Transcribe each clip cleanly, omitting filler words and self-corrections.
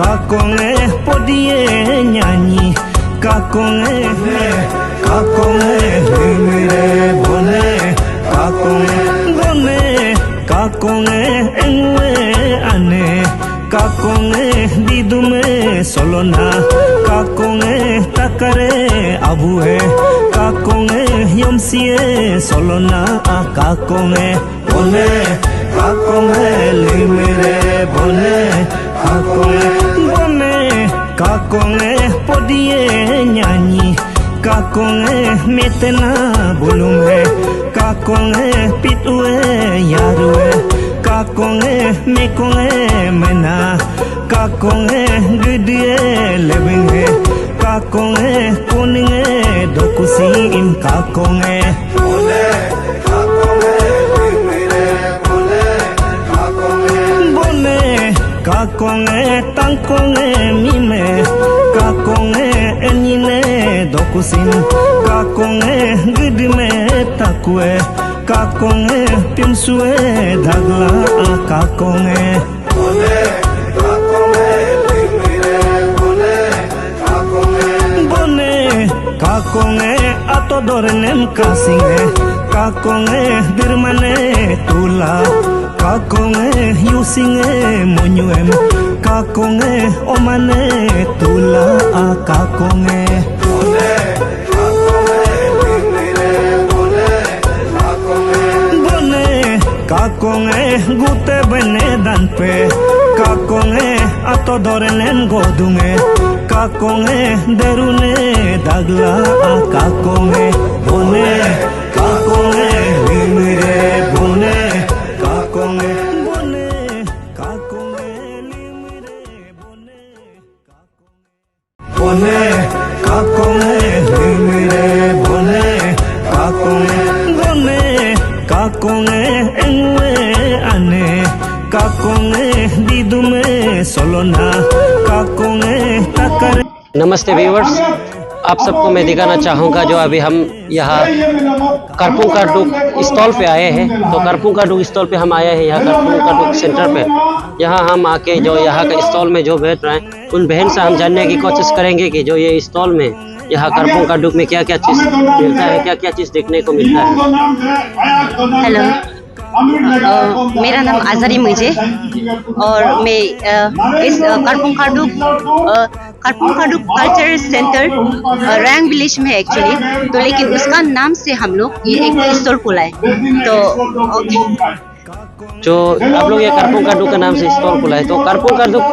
kakonge podie nyanyi kakonge mire bone kakonge engwe ane kakonge didume solona kakonge takare abue kakonge yomsie solona kakonge bone limire bone kakonge podie nyanyi kakonge metena bulume kakonge pitue yarue kakonge mekonge mena kakonge gudie lebenge kakonge kuninge dokusim kakonge kakonge tangkonge mime kakonge enyine dokusim kakonge gidime takue kakonge pimsue dagla kakonge bone kakonge atodornem kasinge kakonge dirmane tula kakonge yusinge monyuem kakonge omane tula kakonge bone kakonge gute bene danpe kakonge atodorenen godunge kakonge derune dagla kakonge bone kakonge limire bone kakonge limire bone kakonge engwe ane kakonge didume solona kakonge takare। नमस्ते viewers, आप सबको मैं दिखाना चाहूँगा जो अभी हम यहाँ करपुंग काडुक स्टॉल पे आए हैं। तो करपुंग काडुक स्टॉल पे हम आए हैं, यहाँ करपुंग काडुक सेंटर पे। यहाँ हम आके जो यहाँ का स्टॉल में जो बैठ रहे हैं उन बहन से हम जानने की कोशिश करेंगे कि जो ये स्टॉल में यहाँ करपुंग काडुक में क्या क्या चीज़ मिलता है, क्या क्या चीज़ देखने को मिलता है। हेलो, मेरा नाम आज़ारी मुझे और मैं इस करपुंग काडुक कल्चर सेंटर रैंग विलेज में एक्चुअली, तो लेकिन उसका नाम से हम लोग ये एक स्टॉल खोला है। तो जो आप लोग ये करपुंग काडुक का नाम से स्टॉल खोला है, तो करपुंग काडुक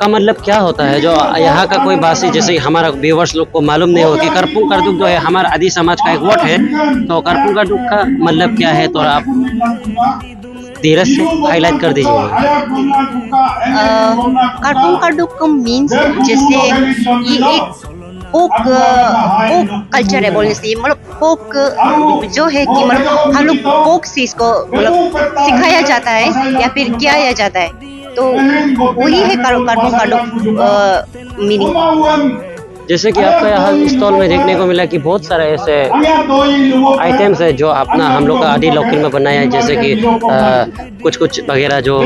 का मतलब क्या होता है? जो यहाँ का कोई भाषी जैसे हमारा व्यूवर्स लोग को मालूम नहीं हो कि करपुंग काडुक जो है हमारा आदि समाज का एक वर्ड है, तो करपुंग काडुक का मतलब क्या है, तो आप धीरज से हाईलाइट कर दीजिए। करपुंग काडुक का मीन्स जैसे ये एक फोक कल्चर है बोलने से, मतलब फोक जो है कि मतलब हम लोग फोक से इसको मतलब सिखाया जाता है या फिर किया जाता है, तो वही है करपुंग काडुक मीनिंग। जैसे कि आपका यहाँ स्टॉल में देखने को मिला कि बहुत सारे ऐसे आइटम्स है जो अपना हम लोग का आदि लोकल में बनाया है, जैसे कि कुछ वगैरह जो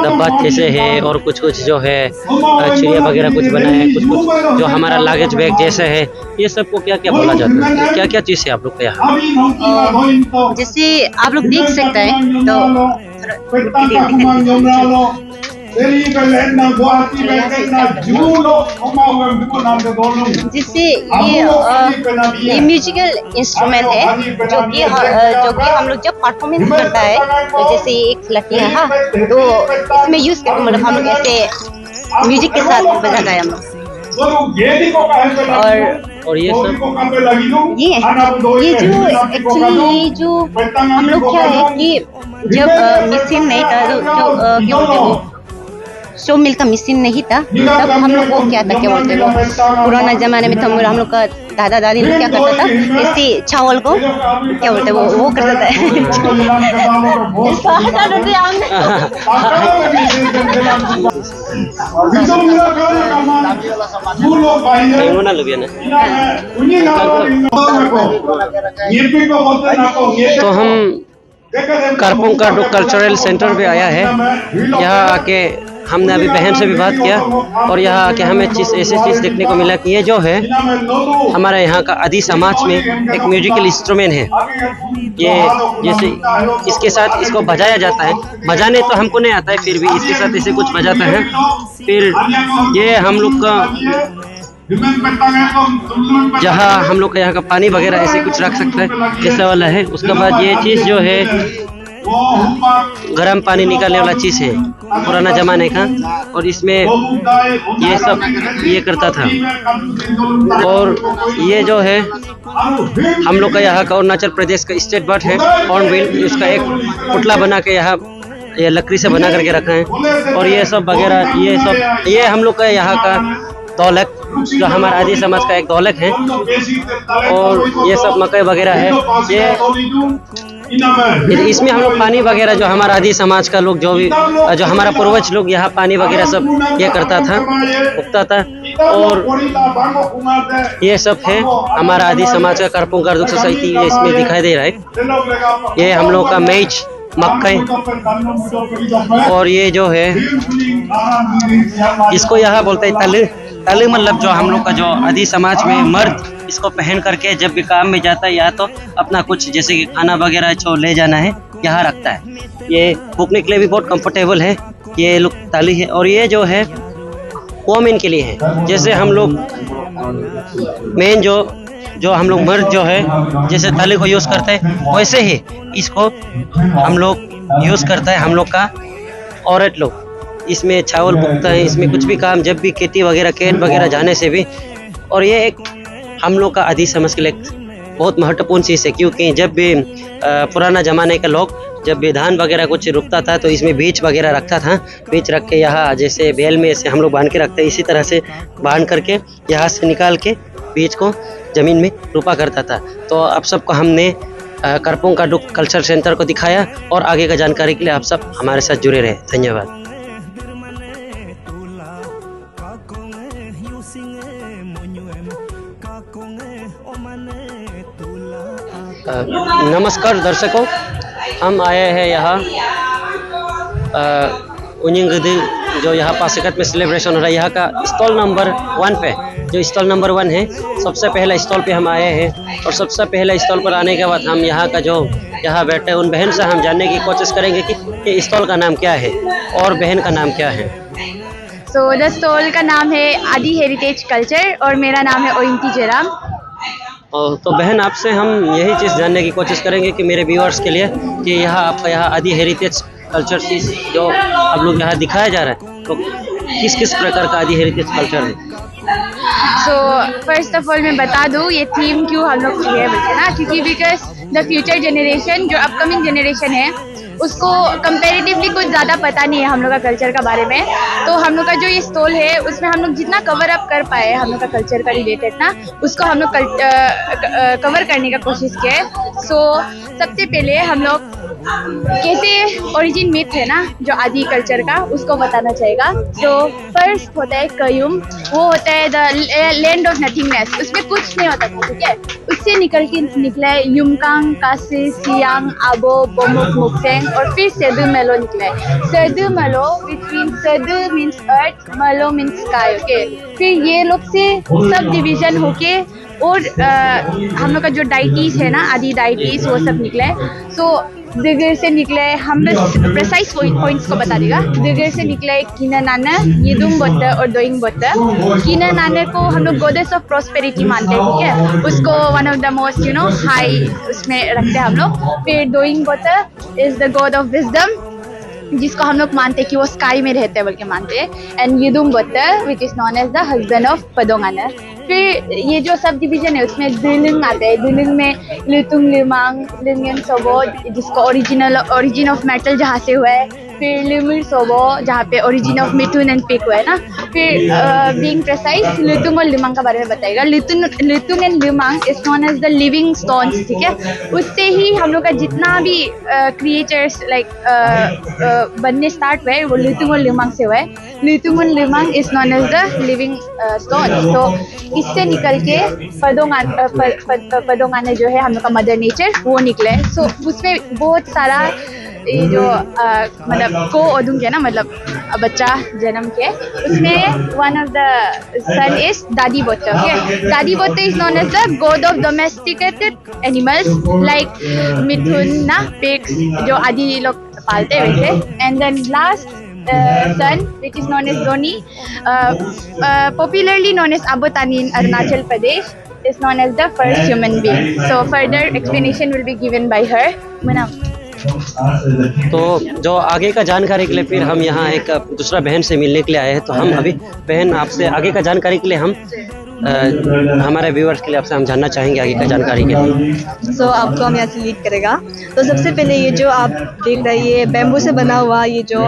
डब्बा जैसे है और कुछ जो है चिड़िया वगैरह कुछ बनाया है, कुछ जो हमारा लागेज बैग जैसे है, ये सब को क्या क्या बोला जाता है, क्या क्या चीज़ है आप लोग के यहाँ? जैसे आप लोग देख सकते हैं, तो जिससे ये म्यूजिकल इंस्ट्रूमेंट है जो कि हम लोग जब परफॉर्मेंस करता है, तो जैसे एक लट्टी है, हाँ, तो इसमें यूज करके मतलब हम लोग ऐसे म्यूजिक के साथ बजाता है हम लोग। और ये सब ये जो एक्चुअली ये जो हम लोग क्या है कि जब मशीन नहीं था, जो शो मिल का मशीन नहीं था, तब हम लोग को क्या था, क्या बोलते हैं, पुराना जमाने में तो हम लोग का दादा दादी लोग क्या करता था, ऐसे चावल को क्या बोलते हैं वो करता था। तो हम करपुंग का कल्चरल सेंटर भी आया है। यहाँ आके हमने अभी बहन से भी बात किया और यहाँ आके हमें ऐसी चीज़ देखने को मिला कि ये जो है हमारे यहाँ का आदि समाज में एक म्यूजिकल इंस्ट्रूमेंट है। ये जैसे इसके साथ इसको बजाया जाता है, बजाने तो हमको नहीं आता है, फिर भी इसके साथ ऐसे कुछ बजाता है। फिर ये हम लोग का जहाँ हम लोग का यहाँ का पानी वगैरह ऐसे कुछ रख सकता है जैसा वाला है। उसके बाद ये चीज़ जो है गर्म पानी निकालने वाला चीज़ है पुराना जमाने का, और इसमें ये सब ये करता था। और ये जो है हम लोग का यहाँ का अरुणाचल प्रदेश का स्टेट बर्ड है हॉर्नबिल। इसका एक पुतला बना के यहाँ ये लकड़ी से बना करके रखा है। और ये सब वगैरह ये हम लोग का यहाँ का ढोलक जो हमारा आदि समाज का एक ढोलक है। और ये सब मकई वगैरह है। ये इसमें हम लोग पानी वगैरह जो हमारा आदि समाज का लोग जो हमारा पूर्वज लोग यहाँ पानी वगैरह सब ये करता था, उगता था। और ये सब है हमारा आदि समाज का करपुंग कारदुक सोसाइटी, इसमें दिखाई दे रहा है। ये हम लोग का मेज मक्का, और ये जो है इसको यहाँ बोलते हैं तले। तले मतलब जो हम लोग का जो आदि समाज में मर्द इसको पहन करके जब भी काम में जाता है या तो अपना कुछ जैसे कि खाना वगैरह जो ले जाना है यहाँ रखता है। ये फूकने के लिए भी बहुत कंफर्टेबल है। ये लोग ताली है। और ये जो है वोमेन के लिए है। जैसे हम लोग मेन जो हम लोग मर्द जो है जैसे ताली को यूज़ करते हैं वैसे ही इसको हम लोग यूज़ करता है हम लोग का औरत लोग। इसमें चावल बुकता है, इसमें कुछ भी काम जब भी खेती वगैरह खेत वगैरह जाने से भी। और ये एक हम लोग का आदि समाज के लिए बहुत महत्वपूर्ण चीज़ है, क्योंकि जब भी पुराना ज़माने के लोग जब भी धान वगैरह कुछ रुकता था तो इसमें बीज वगैरह रखता था। बीज रख के यहाँ जैसे बेल में से हम लोग बांध के रखते हैं, इसी तरह से बांध करके यहाँ से निकाल के बीज को ज़मीन में रोपा करता था। तो आप सबको हमने करपुंग का कल्चर सेंटर को दिखाया, और आगे का जानकारी के लिए आप सब हमारे साथ जुड़े रहे। धन्यवाद। नमस्कार दर्शकों, हम आए हैं यहाँ उनिंगदी जो यहाँ पासीघाट में सेलिब्रेशन हो रहा है, यहाँ का स्टॉल नंबर 1 पे, जो स्टॉल नंबर 1 है सबसे पहला स्टॉल पे हम आए हैं। और सबसे पहला स्टॉल पर आने के बाद हम यहाँ का जो यहाँ बैठे उन बहन से हम जानने की कोशिश करेंगे कि ये स्टॉल का नाम क्या है और बहन का नाम क्या है। सो द स्टॉल का नाम है आदि हेरिटेज कल्चर और मेरा नाम है ओइंती जेराम। तो बहन आपसे हम यही चीज़ जानने की कोशिश करेंगे कि मेरे व्यूअर्स के लिए कि यहाँ आपका यहाँ आदि हेरिटेज कल्चर चीज़ जो आप लोग यहाँ दिखाया जा रहा है तो किस किस प्रकार का आदि हेरिटेज कल्चर है। सो फर्स्ट ऑफ ऑल मैं बता दूँ ये थीम क्यों हम लोग किए बोलते ना, क्योंकि बिकॉज द फ्यूचर जनरेशन जो अपकमिंग जनरेशन है उसको कंपैरेटिवली कुछ ज़्यादा पता नहीं है हम लोग का कल्चर का बारे में। तो हम लोग का जो ये स्टॉल है उसमें हम लोग जितना कवर अप कर पाए हम लोग का कल्चर का रिलेटेड ना उसको हम लोग कवर करने का कोशिश किया है। सो सबसे पहले हम लोग कैसे ओरिजिन मिथ है ना जो आदि कल्चर का उसको बताना चाहेगा। तो फर्स्ट होता है कयुम, वो होता है द लैंड ऑफ नथिंगनेस, उसमें कुछ नहीं होता था, ठीक है। उससे निकला है युमकांग, कासी, सियांग, आबो, बोमुक, मुक्सेंग और फिर सेदु मेलो निकला है। सेदु मेलो which mean Seydou means earth, मेलो मीन्स स्काई, ओके। फिर ये लोग से सब डिवीजन होके और हम लोग का जो डाइटीज है ना आदि डाइटीज वो सब निकला है। सो दिगर से निकला है, हम बस प्रेसाइज पॉइंट्स को बता देगा। दिगर से निकला है कीनानाना, यिदुम बोत्ता और दोइंग बोत्ता। कीनानाना को हम लोग गॉडेस ऑफ प्रॉस्पेरिटी मानते हैं, ठीक है, उसको one of the most high उसमें रखते हैं हम लोग। फिर Doing Botta is the god of wisdom जिसको हम लोग मानते हैं कि वो स्काई में रहते हैं बोल के मानते हैं। And Yidum Botta which is known as the husband of Padongana. फिर ये जो सब डिवीजन है उसमें दुलुंग आता है। दुलुंग में लुतुंग, लिमांग, लिंगन, सोबोद जिसको ओरिजिन ऑफ मेटल जहाँ से हुआ है। फिर लिमिर सोबो जहाँ पे origin of Mithun and pick हुआ है ना, फिर बीइंग प्रेसाइज लितुंग और लिमांग का बारे में बताएगा। Litung and Limang is known as the living stones, ठीक है। उससे ही हम लोग का जितना भी क्रिएचर्स लाइक बनने स्टार्ट हुए वो लितुंग और लिमांग से हुआ है। लितुंग और Limang is known as the living stones. तो इससे निकल के पदोंगाने जो है हम लोग का मदर नेचर वो निकले। सो उसमें बहुत सारा ये जो मतलब को ओदुंग है ना, मतलब बच्चा जन्म के, उसमें one of the son is Dadi Bote. Okay, Dadi Bote is known as the god of domesticated animals like mithun ना, पिग्स जो आदि लोग पालते हुए थे। And then last son which is known as Zoni, popularly known as Abotani in Arunachal Pradesh, is known as the first human being. So further explanation will be given by her. तो जो आगे का जानकारी के लिए फिर हम यहाँ एक दूसरा बहन से मिलने के लिए आए हैं। तो हम अभी बहन आपसे आगे का जानकारी के लिए हम हमारे व्यूअर्स के लिए आपसे हम जानना चाहेंगे आगे का जानकारी के लिए। सो आपको हम यहाँ से लीड करेगा। तो सबसे पहले ये जो आप देख रहे हैं ये बैम्बू से बना हुआ ये जो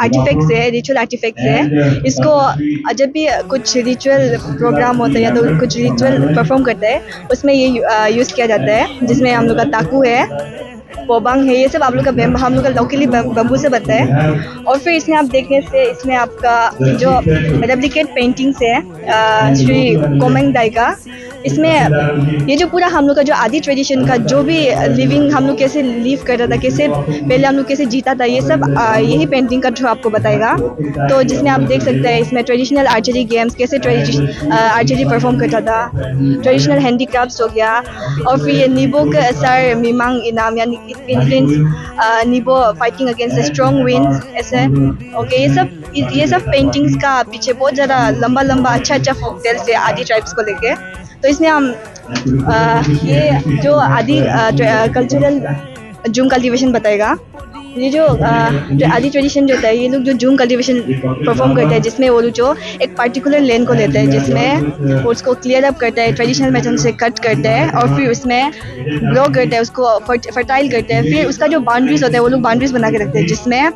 आर्टिफैक्ट्स है, रिचुअल आर्टिफैक्ट्स है, इसको जब भी कुछ रिचुअल प्रोग्राम होता है या तो कुछ रिचुअल परफॉर्म करते हैं उसमें ये यूज़ किया जाता है, जिसमें हम लोग का ताकू है, पोबांग है, ये सब आप लोग का हम लोग का लोकली बम्बू से बनता है। और फिर इसमें आप देखने से इसमें आपका जो रेप्लिकेट पेंटिंग्स है श्री कोमेंग दाई का, इसमें ये जो पूरा हम लोग का जो आदि ट्रेडिशन का जो भी लिविंग हम लोग कैसे लिव कर रहा था, कैसे पहले हम लोग कैसे जीता था, ये सब यही पेंटिंग का थ्रू आपको बताएगा। तो जिसमें आप देख सकते हैं इसमें ट्रेडिशनल आर्चरी गेम्स कैसे आर्चरी परफॉर्म करता था, ट्रेडिशनल हैंडीक्राफ्ट्स हो गया, और फिर ये नीबो का असर मीमांग इनाम यानी नीबो फाइटिंग अगेंस्ट स्ट्रॉन्ग विंड्स ऐसे। ओके, ये सब पेंटिंग्स का पीछे बहुत ज़्यादा लंबा अच्छा फोक टेल्स है आदि ट्राइब्स को लेके। तो इसमें हम ये जो आदि कल्चरल जूम कल्टीवेशन बताएगा। ये जो आदि ट्रेडिशन जो होता है, ये लोग जो जूम कल्टीवेशन परफॉर्म करते हैं, जिसमें वो लोग जो एक पार्टिकुलर लैंड को लेते हैं, जिसमें वो उसको क्लियर अप करते हैं, ट्रेडिशनल मेथड से कट करते हैं, और फिर उसमें ग्रो करते हैं, उसको फर्टाइल करते हैं। फिर उसका जो बाउंड्रीज होता है वो लोग बाउंड्रीज बना के रखते हैं, जिसमें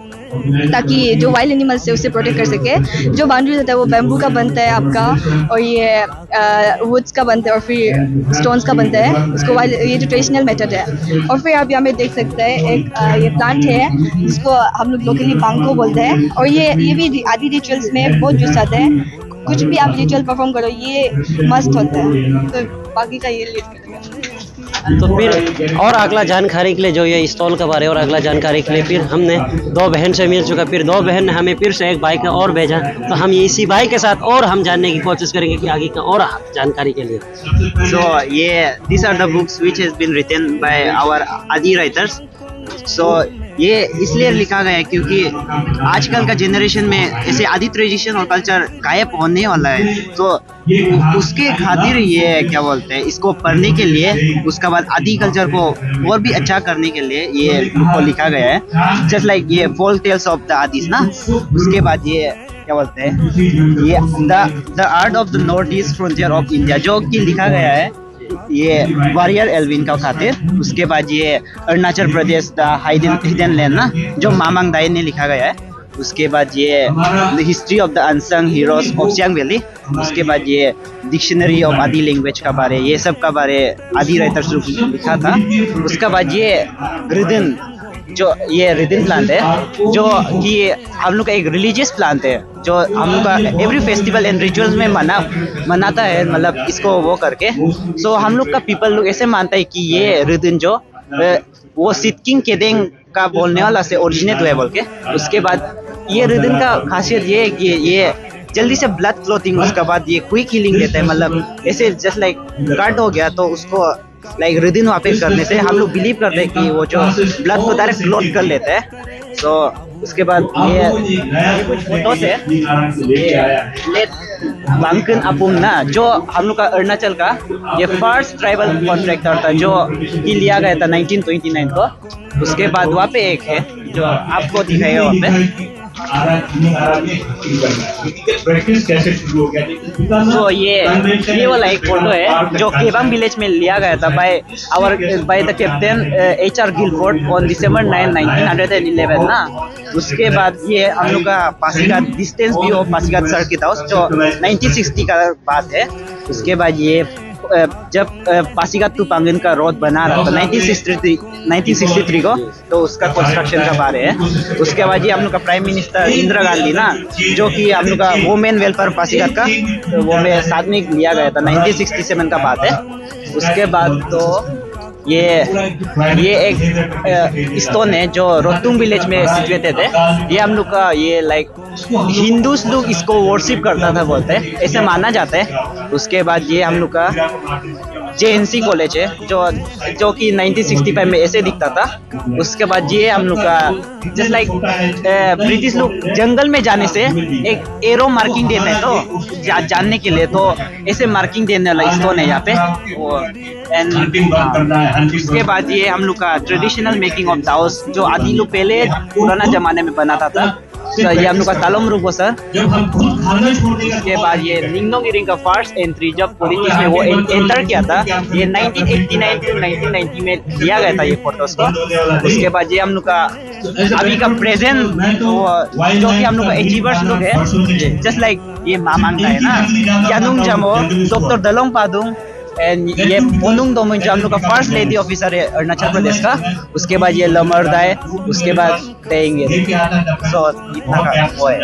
ताकि जो वाइल्ड एनिमल से उससे प्रोटेक्ट कर सके। जो बाउंड्रीज होता है वो बैम्बू का बनता है आपका, और ये वुड्स का बनता है, और फिर स्टोन्स का बनता है, उसको ये जो ट्रेडिशनल मेथड है। और फिर आप यहाँ पे देख सकते हैं एक ये प्लांट है जिसको हम लोग लोकली बांको बोलते हैं, और ये भी आदि रिचुअल्स में बहुत यूज आता है। कुछ भी आप रिचुअल परफॉर्म करो ये मस्त होता है। तो बाकी का ये लीड करेगा। तो फिर और अगला जानकारी के लिए जो ये स्टॉल के बारे और अगला जानकारी के लिए फिर हमने दो बहन से मिल चुका, फिर दो बहन ने हमें फिर से एक भाई का और भेजा। तो हम इसी भाई के साथ और हम जानने की कोशिश करेंगे कि आगे का और जानकारी के लिए। So yeah, these are the books which has been written by our Adi writers. So ये इसलिए लिखा गया है क्योंकि आजकल का जनरेशन में ऐसे आदि ट्रेडिशन और कल्चर गायब होने वाला है। तो उसके खातिर ये क्या बोलते हैं, इसको पढ़ने के लिए, उसके बाद आदि कल्चर को और भी अच्छा करने के लिए ये बुक को लिखा गया है। जस्ट लाइक ये फोल्क टेल्स ऑफ द आदिस ना, उसके बाद ये क्या बोलते हैं, ये the art of the north east frontier of India जो कि लिखा गया है ये वॉरियर एल्विन का खातिर। उसके बाद ये Arunachal Pradesh the hidden land ना जो मामांग दाई ने लिखा गया है। उसके बाद ये the history of the unsung heroes of Siang valley. उसके बाद ये डिक्शनरी ऑफ आदि लैंग्वेज का बारे, ये सब का बारे आदि राइटर्स लिखा था। उसके बाद ये रिदन जो ये रिदन प्लांट है जो कि हम लोग का एक रिलीजियस प्लांट है जो हम लोग का एवरी फेस्टिवल एंड रिचुअल्स में मनाता है, मतलब इसको वो करके। सो हम लोग का पीपल लोग ऐसे मानता है कि ये रिदन जो वो सिटकिंग केदेंग का बोलने वाला से ओरिजिनेट हुआ है बोल के। उसके बाद ये रिदन का खासियत ये है कि ये जल्दी से ब्लड क्लॉटिंग, उसके बाद ये क्विक हीलिंग देता है, मतलब ऐसे जस्ट लाइक कट हो गया तो उसको लाइक रिदन वापस करने से हम लोग बिलीव करते हैं कि वो जो ब्लड को डायरेक्ट क्लॉट कर लेता है। सो उसके बाद ये कुछ फोटोस है, ये बांकन अपुंग ना जो हम लोग का अरुणाचल का ये फर्स्ट ट्राइबल कॉन्ट्रैक्टर था जो कि लिया गया था 1929 को। उसके बाद वहाँ पे एक है जो आपको दिखाएगा वहाँ पे, प्रैक्टिस कैसे शुरू हो गया? तो ये वाला एक फोटो है जो केबांग विलेज में लिया गया था by the captain HR Gilford on December 9, 1911 ना। उसके बाद ये हम लोग का Pasighat distance view of Pasighat circuit house जो 1960 का बात है। उसके बाद ये जब पासीघाट टू पांगिन का रोड बना रहा था 1963 को, तो उसका कंस्ट्रक्शन का बारे है। उसके बाद ये हम लोग का प्राइम मिनिस्टर इंदिरा गांधी ना, जो कि हम लोग का वुमेन वेलफेयर पासीघाट का वो में साथ में लिया गया था 1967 का बात है। उसके बाद तो ये एक स्टोन है जो रोतुंग विलेज में सिचुएटेड है। ये हम लोग का ये लाइक हिंदूस लोग इसको वर्शिप करता था बोलते हैं, ऐसे माना जाता है। उसके बाद ये हम लोग का JNC कॉलेज है जो कि 1965 में ऐसे दिखता था। उसके बाद ये हम लोग का जस्ट लाइक ब्रिटिश लोग जंगल में जाने से एक एरो मार्किंग देना है तो जानने के लिए, तो ऐसे मार्किंग देने वाला स्टोन है यहाँ पे। उसके बाद ये हम लोग का ट्रेडिशनल मेकिंग ऑफ दाउस जो आदि लोग पहले पुराना जमाने में बनाता था। ये हम लोग का तालोम रूप सर। उसके बाद ये निंगनोंग इरिंग का फर्स्ट एंट्री जब पॉलिटिक्स में वो एंटर किया था, ये 1989 से 1990 में लिया गया था ये फोटोज को। उसके बाद ये हम लोग का अभी का प्रेजेंट जो कि हम लोग का अचीवर्स लोग है, जस्ट लाइक ये मामांग का है ना, यानुंग जामो, डॉक्टर दलोंग पादुंग एंड ये पोनुंग दोमुंग जो हम लोग का फर्स्ट लेडी ऑफिसर है अरुणाचल प्रदेश का। उसके बाद ये लमरदा है, उसके बाद तेंगे। सो इतना का वो है।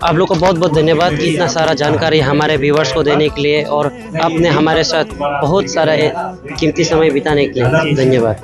आप लोग को बहुत बहुत धन्यवाद कि इतना सारा जानकारी हमारे व्यूवर्स को देने के लिए, और आपने हमारे साथ बहुत सारा कीमती समय बिताने के लिए धन्यवाद।